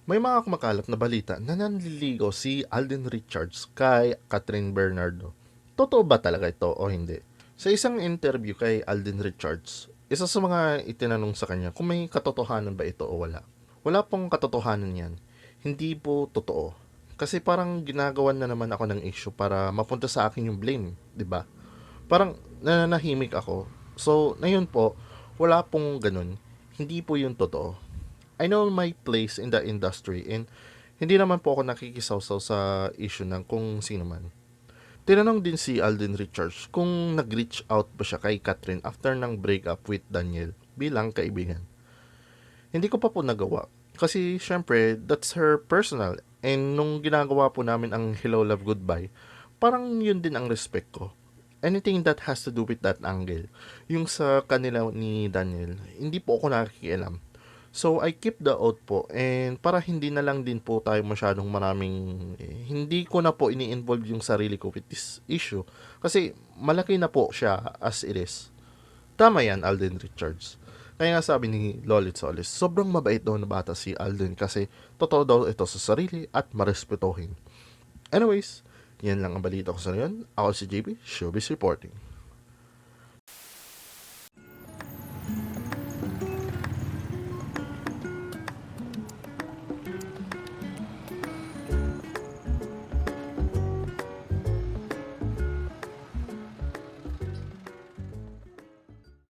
May mga kumakalat na balita na nanliligaw si Alden Richards kay Catherine Bernardo. Totoo ba talaga ito o hindi? Sa isang interview kay Alden Richards, isa sa mga itinanong sa kanya kung may katotohanan ba ito o wala. Wala pong katotohanan yan. Hindi po totoo. Kasi parang ginagawan na naman ako ng issue para mapunta sa akin yung blame, di ba? Parang nananahimik ako. So, ngayon po, wala pong ganun. Hindi po yung totoo. I know my place in the industry and hindi naman po ako nakikisawsaw sa issue ng kung sino man. Tinanong din si Alden Richards kung nag-reach out ba siya kay Catherine after ng breakup with Daniel bilang kaibigan. Hindi ko pa po nagawa kasi syempre that's her personal and nung ginagawa po namin ang Hello Love Goodbye, parang yun din ang respect ko. Anything that has to do with that angle, yung sa kanila ni Daniel, hindi po ako nakikialam. So, I keep the oath po and para hindi na lang din po tayo masyadong hindi ko na po ini-involve yung sarili ko with this issue. Kasi malaki na po siya as it is. Tama yan, Alden Richards. Kaya nga sabi ni Lolit Solis, sobrang mabait daw na bata si Alden kasi totoo daw ito sa sarili at marespetohin. Anyways, yan lang ang balita ko sa ngayon. Ako si JB, Showbiz Reporting.